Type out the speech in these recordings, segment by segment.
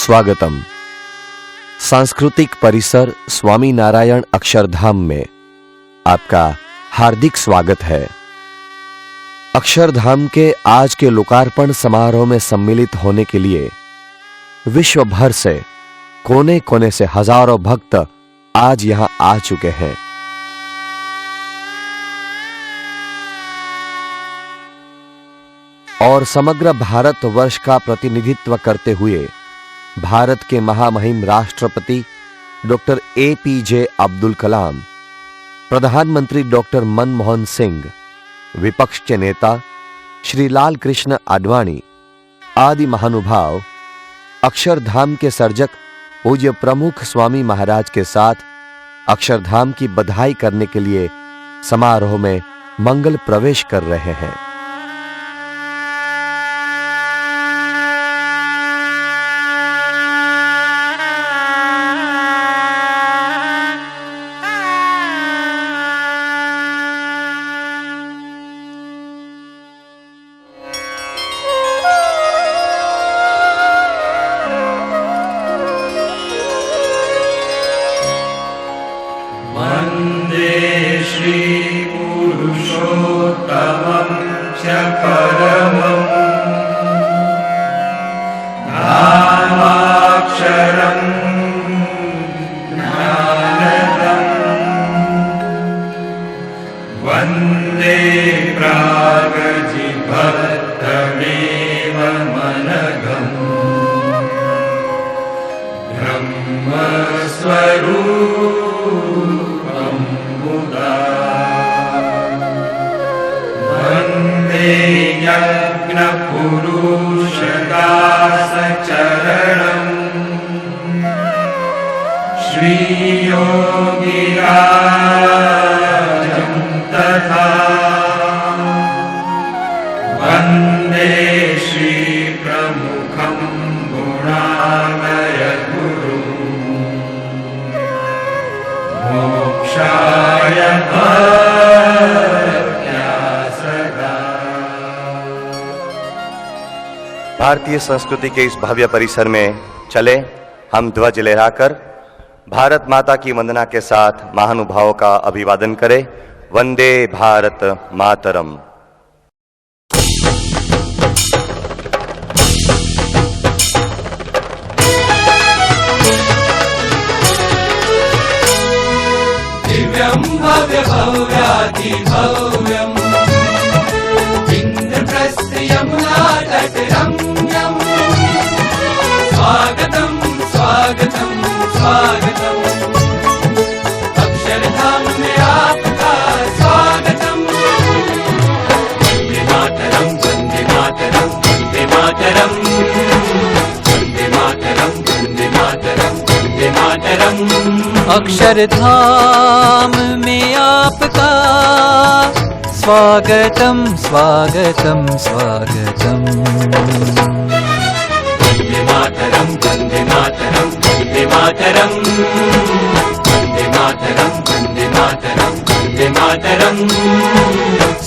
स्वागतम। सांस्कृतिक परिसर स्वामी नारायण अक्षरधाम में आपका हार्दिक स्वागत है। अक्षरधाम के आज के लोकार्पण समारोह में सम्मिलित होने के लिए विश्व भर से कोने कोने से हजारों भक्त आज यहां आ चुके हैं। और समग्र भारतवर्ष का प्रतिनिधित्व करते हुए भारत के महामहिम राष्ट्रपति डॉक्टर APJ अब्दुल कलाम, प्रधानमंत्री डॉक्टर मनमोहन सिंह, विपक्ष के नेता श्री लाल कृष्ण आडवाणी आदि महानुभाव अक्षरधाम के सर्जक पूज्य प्रमुख स्वामी महाराज के साथ अक्षरधाम की बधाई करने के लिए समारोह में मंगल प्रवेश कर रहे हैं। भारतीय संस्कृति के इस भव्य परिसर में चले हम ध्वज लहराकर भारत माता की वंदना के साथ महानुभावों का अभिवादन करें। वंदे भारत मातरम। दिव्यं भव्य भव्याति भव्यम् इंद्रप्रस्थ यमुना तटरम्यम् स्वागतम् स्वागतम् स्वागतम् अक्षरधाम में आपका स्वागतम। वंदे मातरम वंदे मातरम वंदे मातरम वंदे मातरम वंदे मातरम वंदे मातरम। अक्षरधाम में आपका स्वागतम स्वागतम स्वागतम। वंदे मातरम वंदे मातरम वंदे मातरम वंदे मातरम वंदे मातरम वंदे मातरम।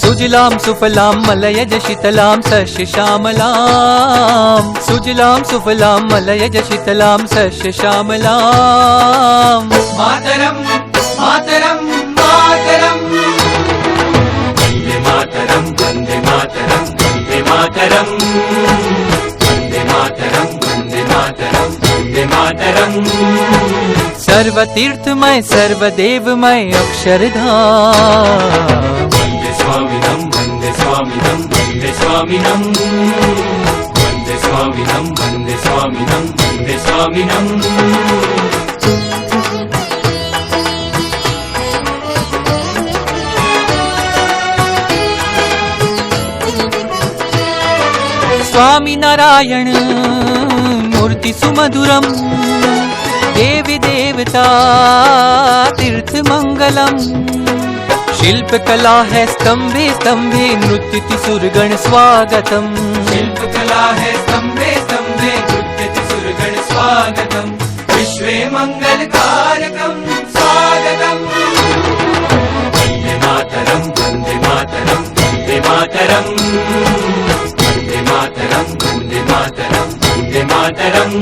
सुजलाम सुफलाम मलयज शीतलाम सस्य श्यामलाम। सुजलाम सुफलाम मलयज शीतलाम सस्य श्यामलाम। मातरम मातरम मातरम वंदे मातरम वंदे मातरम वंदे मातरम वंदे मातरम वंदे मातरम वंदे मातरम। सर्वतीर्थमय सर्वदेवमय अक्षरधाम। वंदे स्वामिनम वंदे स्वामिनम वंदे स्वामिनम वंदे स्वामिनम वंदे स्वामिनम वंदे स्वामिनम। स्वामी नारायण मूर्ति सुमधुरम। देवी देवता तीर्थ मंगलम। शिल्प कला है स्तंभे स्तंभे नृत्यति सुरगण स्वागतम। शिल्प कला है स्तंभे स्तंभे नृत्यति सुरगण स्वागतम। विश्वे मंगल कारकम स्वागतम। वंदे मातरम वंदे मातरम वंदे मातरम वंदे मातरम वंदे मातरम वंदे मातरम।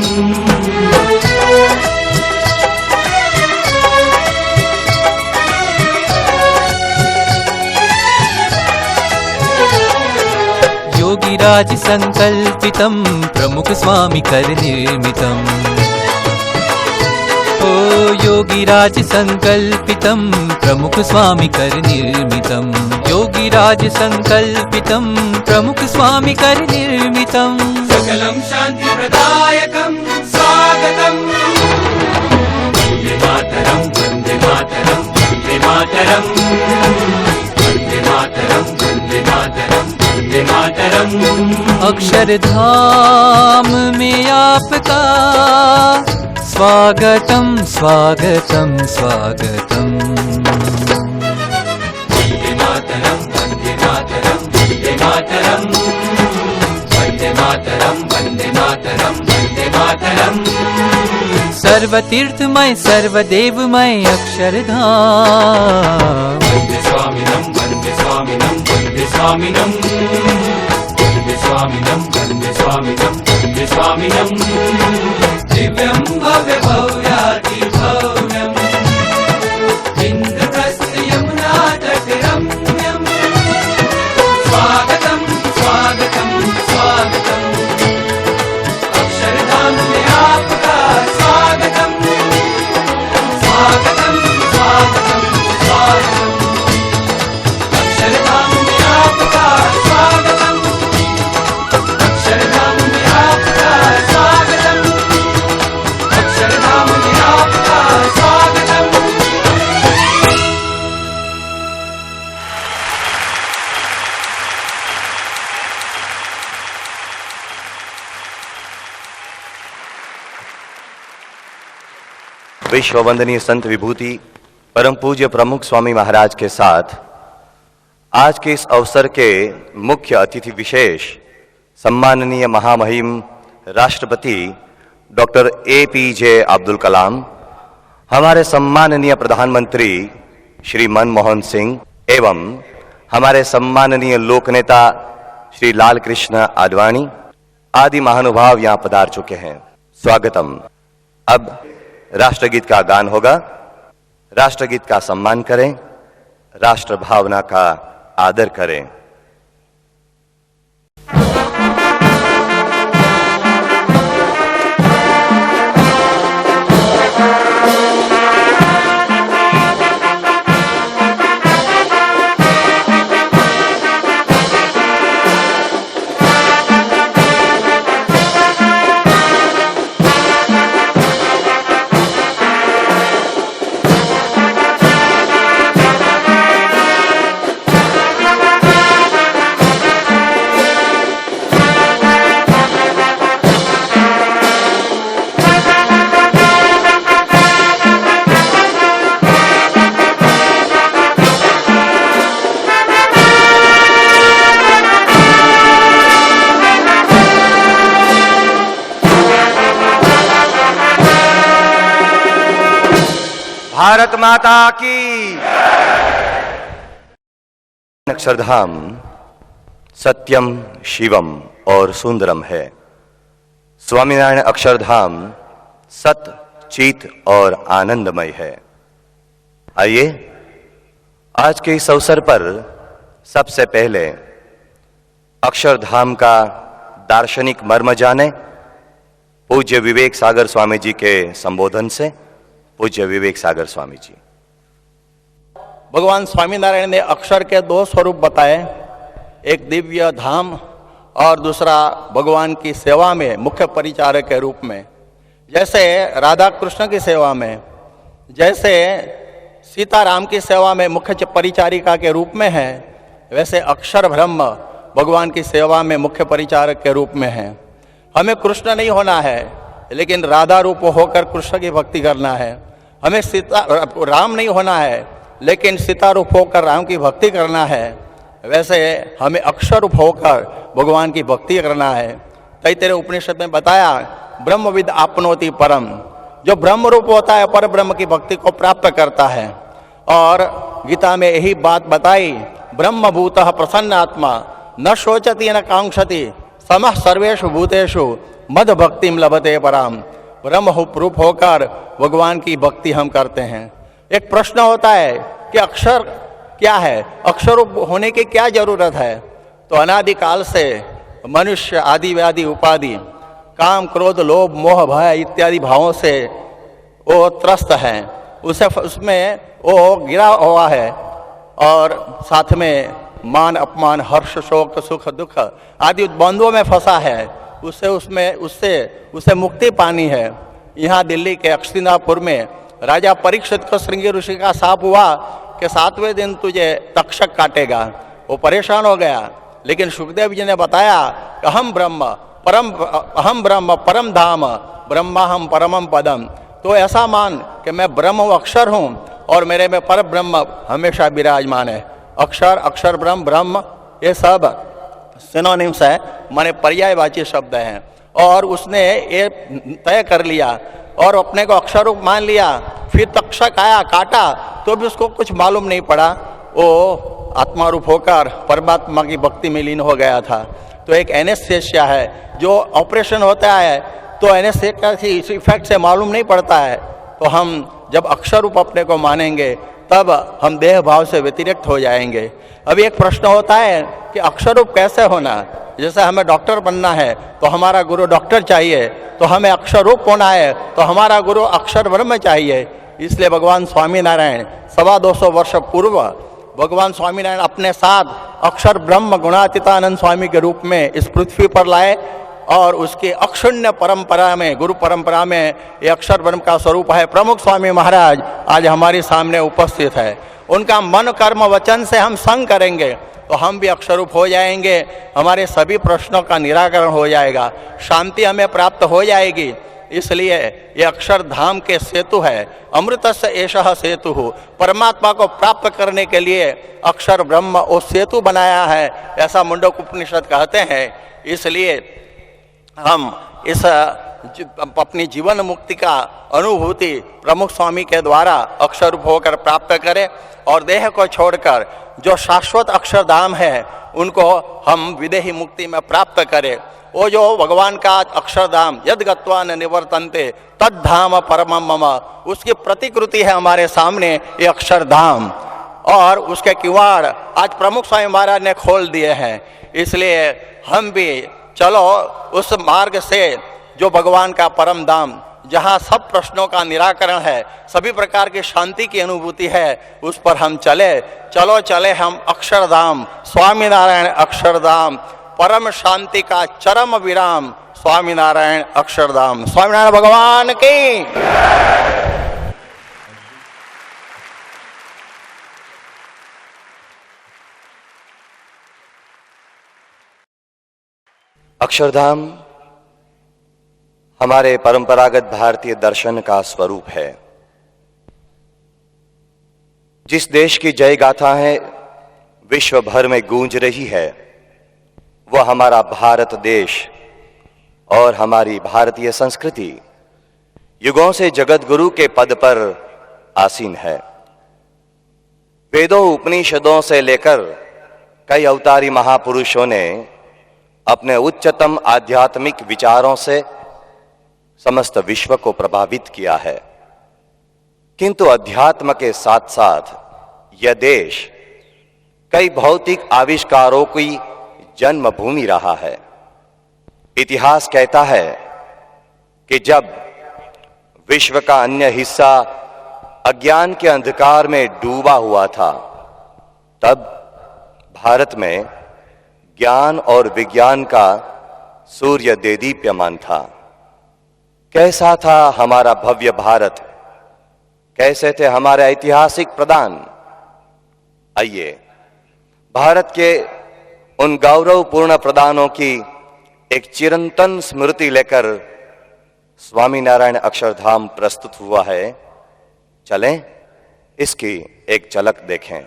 योगिराज संकल्पितं प्रमुख स्वामी कर निर्मितम् ओ योगिराज संकल्पितं प्रमुख स्वामी कर निर्मितम् योगिराज संकल्पितं प्रमुख स्वामी कर निर्मितम् सकलं शान्ति प्रदायकं स्वागतम् वन्दे मातरं वन्दे मातरं वन्दे मातरं वन्दे मातरं वन्दे मातरं वन्दे मातरम् अक्षरधाम में आपका स्वागतम स्वागतम स्वागतम वन्दे मातरं वन्दे मातरं वन्दे मातरं वन्दे मातरं वन्दे मातरं वन्दे मातरम् सर्वतीर्थमय सर्वदेवमय अक्षरधाम वन्दे स्वामिनं वन्दे स्वामिनं वन्दे स्वामिनं वन्दे स्वामिनं वन्दे स्वामिनं वन्दे स्वामिनं दिव्यं भव्य भव्याति भव्यम् इन्द्रप्रस्थ यमुना तटरम्यम् स्वागतं स्वागतं स्वागतम् अक्षरधाम में आपका स्वागतम् स्वागतं स्वागतं स्वागतम् अक्षरधाम में आपका स्वागतम् अक्षरधाम में आपका स्वागतम् अक्षरधाम में आपका स्वागतम् विश्व वंदनीय संत विभूति परम पूज्य प्रमुख स्वामी महाराज के साथ आज के इस अवसर के मुख्य अतिथि विशेष सम्माननीय महामहिम राष्ट्रपति डॉक्टर APJ अब्दुल कलाम, हमारे सम्माननीय प्रधानमंत्री श्री मनमोहन सिंह एवं हमारे सम्माननीय लोकनेता श्री लाल कृष्ण आडवाणी आदि महानुभाव यहाँ पधार चुके हैं। स्वागतम। अब राष्ट्रगीत का गान होगा। राष्ट्रगीत का सम्मान करें, राष्ट्र भावना का आदर करें। भारत माता की। अक्षरधाम सत्यम शिवम और सुंदरम है। स्वामीनारायण अक्षरधाम सत चित और आनंदमय है। आइए आज के इस अवसर पर सबसे पहले अक्षरधाम का दार्शनिक मर्म जाने पूज्य विवेक सागर स्वामी जी के संबोधन से। पूज्य विवेक सागर स्वामी जी। भगवान स्वामीनारायण ने अक्षर के दो स्वरूप बताए, एक दिव्य धाम और दूसरा भगवान की सेवा में मुख्य परिचारक के रूप में। जैसे राधा कृष्ण की सेवा में, जैसे सीताराम की सेवा में मुख्य परिचारिका के रूप में है, वैसे अक्षर ब्रह्म भगवान की सेवा में मुख्य परिचारक के रूप में है। हमें कृष्ण नहीं होना है, लेकिन राधा रूप होकर कृष्ण की भक्ति करना है। हमें राम नहीं होना है, लेकिन सीता रूप होकर राम की भक्ति करना है। वैसे हमें अक्षर रूप होकर भगवान की भक्ति करना है। तैत्तिरीय उपनिषद में बताया, ब्रह्मविद आपनोति परम, जो ब्रह्म रूप होता है पर ब्रह्म की भक्ति को प्राप्त करता है। और गीता में यही बात बताई, ब्रह्मभूतः प्रसन्न आत्मा न शोचति न कांक्षति समः सर्वेषु भूतेषु मद भक्तिम लभते पराम। ब्रह्म रूप होकर भगवान की भक्ति हम करते हैं। एक प्रश्न होता है कि अक्षर क्या है, अक्षर रूप होने की क्या जरूरत है? तो अनादिकाल से मनुष्य आदि व्याधि उपाधि काम क्रोध लोभ मोह भय इत्यादि भावों से वो त्रस्त है, उसमें वो गिरा हुआ है, और साथ में मान अपमान हर्ष शोक सुख दुख आदि द्वंद्वों में फंसा है। उससे मुक्ति पानी है। यहाँ दिल्ली के अक्षिनापुर में राजा परीक्षित को श्रृंगी ऋषि का शाप हुआ कि 7वें दिन तुझे तक्षक काटेगा। वो परेशान हो गया, लेकिन सुखदेव जी ने बताया कि अहम ब्रह्म परम धाम ब्रह्माहम परमम पदम। तो ऐसा मान कि मैं ब्रह्म व अक्षर हूँ और मेरे में पर ब्रह्म हमेशा विराजमान है। अक्षर अक्षर ब्रह्म ब्रह्म ये सब सिनोनिम्स है, माने पर्यायवाची शब्द हैं। और उसने ये तय कर लिया और अपने को अक्षर रूप मान लिया। फिर तक्षक आया, काटा, तो भी उसको कुछ मालूम नहीं पड़ा, वो आत्मा रूप होकर परमात्मा की भक्ति में लीन हो गया था। तो एक एनेस्थेसिया है, जो ऑपरेशन होता है तो एनेस्थेसिया की इफेक्ट से मालूम नहीं पड़ता है। तो हम जब अक्षर रूप अपने को मानेंगे तब हम देह भाव से व्यतिरिक्त हो जाएंगे। अभी एक प्रश्न होता है कि अक्षर रूप कैसे होना। जैसे हमें डॉक्टर बनना है तो हमारा गुरु डॉक्टर चाहिए, तो हमें अक्षर रूप होना है तो हमारा गुरु अक्षर ब्रह्म चाहिए। इसलिए भगवान स्वामीनारायण 225 वर्ष पूर्व भगवान स्वामीनारायण अपने साथ अक्षर ब्रह्म गुणातीतानंद स्वामी के रूप में इस पृथ्वी पर लाए, और उसके अक्षुण्य परंपरा में, गुरु परंपरा में ये अक्षर ब्रह्म का स्वरूप है। प्रमुख स्वामी महाराज आज हमारे सामने उपस्थित है। उनका मन कर्म वचन से हम संग करेंगे तो हम भी अक्षरूप हो जाएंगे। हमारे सभी प्रश्नों का निराकरण हो जाएगा, शांति हमें प्राप्त हो जाएगी। इसलिए ये अक्षरधाम के सेतु है। अमृतस्य एषः सेतु, परमात्मा को प्राप्त करने के लिए अक्षर ब्रह्म वो सेतु बनाया है, ऐसा मुंडक उपनिषद कहते हैं। इसलिए हम इस अपनी जीवन मुक्ति का अनुभूति प्रमुख स्वामी के द्वारा अक्षर रूप होकर प्राप्त करें, और देह को छोड़कर जो शाश्वत अक्षरधाम है उनको हम विदेही मुक्ति में प्राप्त करें। वो जो भगवान का अक्षरधाम यद गत्वा न निवर्तन्ते तद धाम परमम मम, उसकी प्रतिकृति है हमारे सामने ये अक्षरधाम, और उसके किवाड़ आज प्रमुख स्वामी महाराज ने खोल दिए हैं। इसलिए हम भी चलो उस मार्ग से जो भगवान का परम धाम, जहाँ सब प्रश्नों का निराकरण है, सभी प्रकार की शांति की अनुभूति है, उस पर हम चले हम अक्षरधाम, स्वामीनारायण अक्षरधाम, परम शांति का चरम विराम, स्वामीनारायण अक्षरधाम। स्वामीनारायण भगवान की। अक्षरधाम हमारे परंपरागत भारतीय दर्शन का स्वरूप है। जिस देश की जय गाथा है विश्व भर में गूंज रही है, वह हमारा भारत देश और हमारी भारतीय संस्कृति युगों से जगत गुरु के पद पर आसीन है। वेदों उपनिषदों से लेकर कई अवतारी महापुरुषों ने अपने उच्चतम आध्यात्मिक विचारों से समस्त विश्व को प्रभावित किया है। किंतु अध्यात्म के साथ साथ यह देश कई भौतिक आविष्कारों की जन्मभूमि रहा है। इतिहास कहता है कि जब विश्व का अन्य हिस्सा अज्ञान के अंधकार में डूबा हुआ था, तब भारत में ज्ञान और विज्ञान का सूर्य देदीप्यमान था। कैसा था हमारा भव्य भारत, कैसे थे हमारे ऐतिहासिक प्रदान। आइए भारत के उन गौरवपूर्ण प्रदानों की एक चिरंतन स्मृति लेकर स्वामीनारायण अक्षरधाम प्रस्तुत हुआ है। चलें इसकी एक झलक देखें।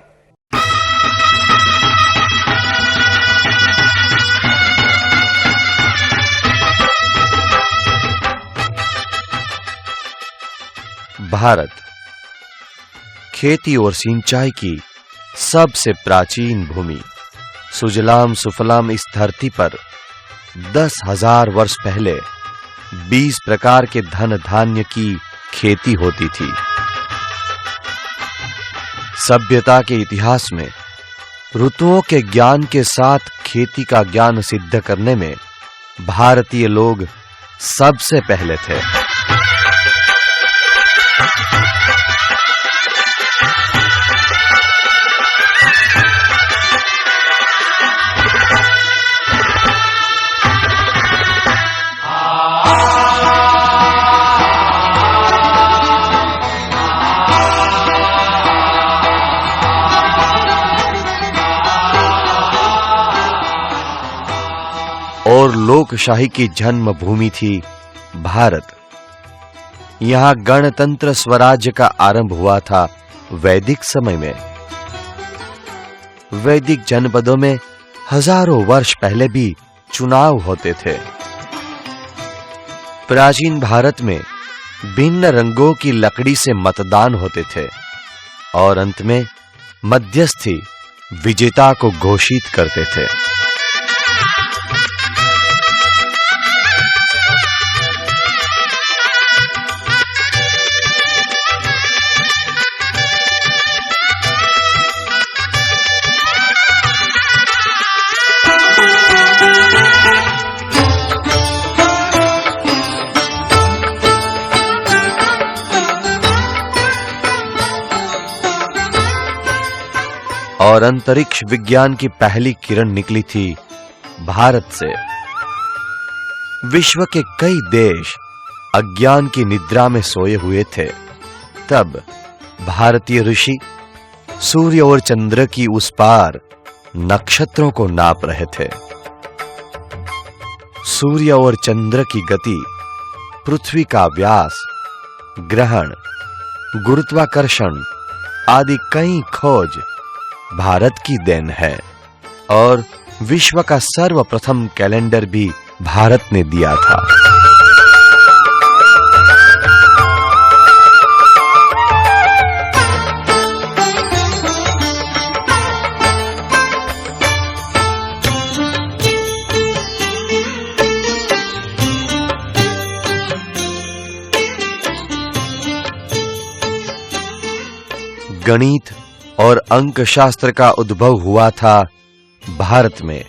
भारत खेती और सिंचाई की सबसे प्राचीन भूमि, सुजलाम सुफलाम इस धरती पर 10,000 वर्ष पहले 20 प्रकार के धन धान्य की खेती होती थी। सभ्यता के इतिहास में ऋतुओं के ज्ञान के साथ खेती का ज्ञान सिद्ध करने में भारतीय लोग सबसे पहले थे। और लोकशाही की जन्मभूमि थी भारत। यहां गणतंत्र स्वराज्य का आरंभ हुआ था वैदिक समय में। वैदिक जनपदों में हजारों वर्ष पहले भी चुनाव होते थे। प्राचीन भारत में भिन्न रंगों की लकड़ी से मतदान होते थे और अंत में मध्यस्थी विजेता को घोषित करते थे। और अंतरिक्ष विज्ञान की पहली किरण निकली थी भारत से। विश्व के कई देश अज्ञान की निद्रा में सोए हुए थे। तब भारतीय ऋषि सूर्य और चंद्र की उस पार नक्षत्रों को नाप रहे थे। सूर्य और चंद्र की गति, पृथ्वी का व्यास, ग्रहण, गुरुत्वाकर्षण आदि कई खोज भारत की देन है और विश्व का सर्वप्रथम कैलेंडर भी भारत ने दिया था। गणित और अंक शास्त्र का उद्भव हुआ था भारत में।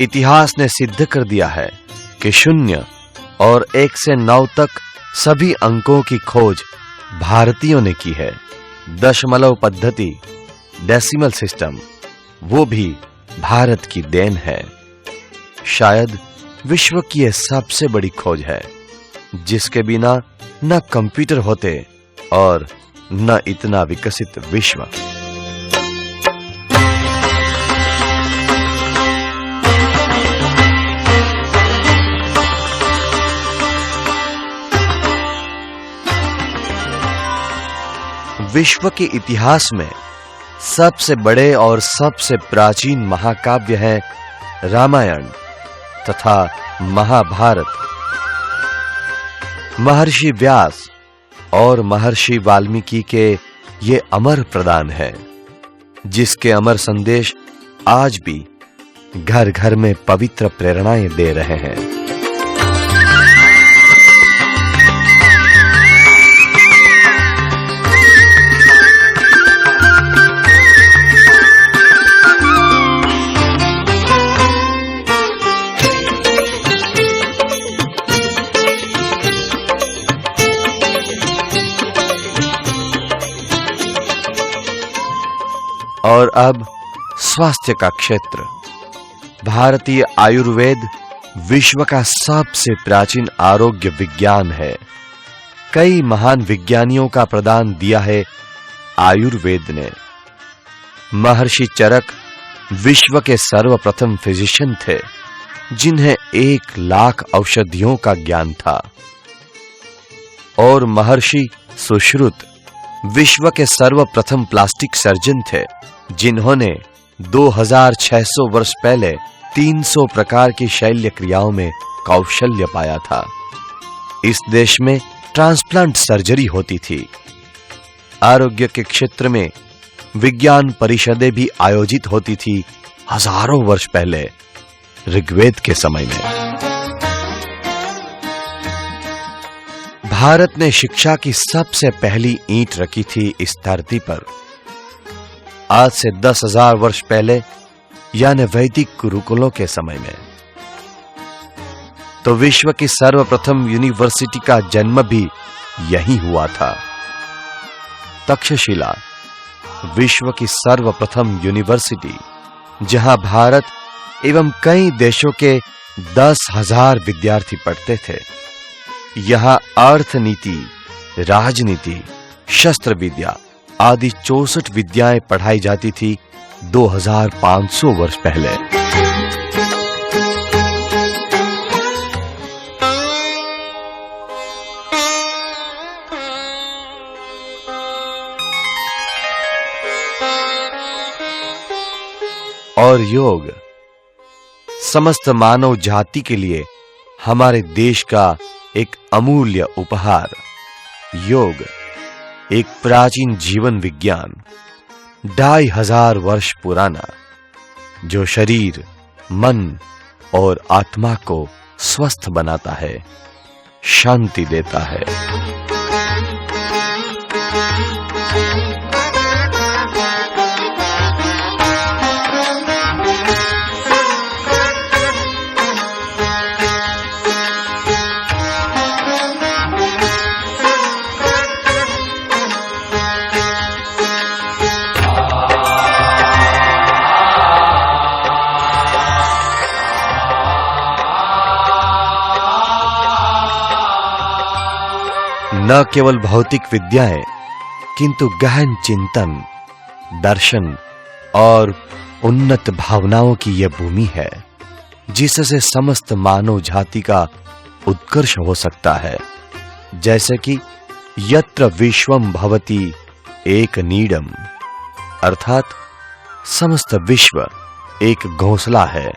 इतिहास ने सिद्ध कर दिया है कि 0 और 1 से 9 तक सभी अंकों की खोज भारतीयों ने की है। दशमलव पद्धति, डेसिमल सिस्टम, वो भी भारत की देन है। शायद विश्व की यह सबसे बड़ी खोज है जिसके बिना न कंप्यूटर होते और न इतना विकसित विश्व। विश्व के इतिहास में सबसे बड़े और सबसे प्राचीन महाकाव्य है रामायण तथा महाभारत। महर्षि व्यास और महर्षि वाल्मीकि के ये अमर प्रदान है जिसके अमर संदेश आज भी घर घर में पवित्र प्रेरणाएं दे रहे हैं। और अब स्वास्थ्य का क्षेत्र। भारतीय आयुर्वेद विश्व का सबसे प्राचीन आरोग्य विज्ञान है। कई महान विज्ञानियों का प्रदान दिया है आयुर्वेद ने। महर्षि चरक विश्व के सर्वप्रथम फिजिशियन थे जिन्हें 1 लाख औषधियों का ज्ञान था। और महर्षि सुश्रुत विश्व के सर्वप्रथम प्लास्टिक सर्जन थे जिन्होंने 2600 वर्ष पहले 300 प्रकार की शल्य क्रियाओं में कौशल्य पाया था। इस देश में ट्रांसप्लांट सर्जरी होती थी। आरोग्य के क्षेत्र में विज्ञान परिषदें भी आयोजित होती थी हजारों वर्ष पहले ऋग्वेद के समय में। भारत ने शिक्षा की सबसे पहली ईंट रखी थी इस धरती पर। आज से 10,000 वर्ष पहले यानी वैदिक गुरुकुलों के समय में। तो विश्व की सर्वप्रथम यूनिवर्सिटी का जन्म भी यहीं हुआ था। तक्षशिला विश्व की सर्वप्रथम यूनिवर्सिटी, जहां भारत एवं कई देशों के 10,000 विद्यार्थी पढ़ते थे। यहां अर्थनीति, राजनीति, शस्त्र विद्या आदि 64 विद्याएं पढ़ाई जाती थी 2500 वर्ष पहले। और योग समस्त मानव जाति के लिए हमारे देश का एक अमूल्य उपहार। योग एक प्राचीन जीवन विज्ञान, 2500 वर्ष पुराना, जो शरीर, मन और आत्मा को स्वस्थ बनाता है, शांति देता है। न केवल भौतिक विद्याएं, किंतु गहन चिंतन, दर्शन और उन्नत भावनाओं की यह भूमि है, जिससे समस्त मानव जाति का उत्कर्ष हो सकता है। जैसे कि यत्र विश्वम भवति एक नीडम, अर्थात समस्त विश्व एक घोंसला है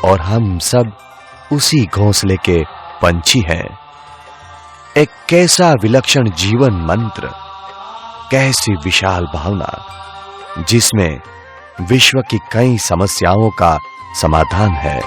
और हम सब उसी घोंसले के पंछी हैं। एक कैसा विलक्षण जीवन मंत्र, कैसी विशाल भावना, जिसमें विश्व की कई समस्याओं का समाधान है।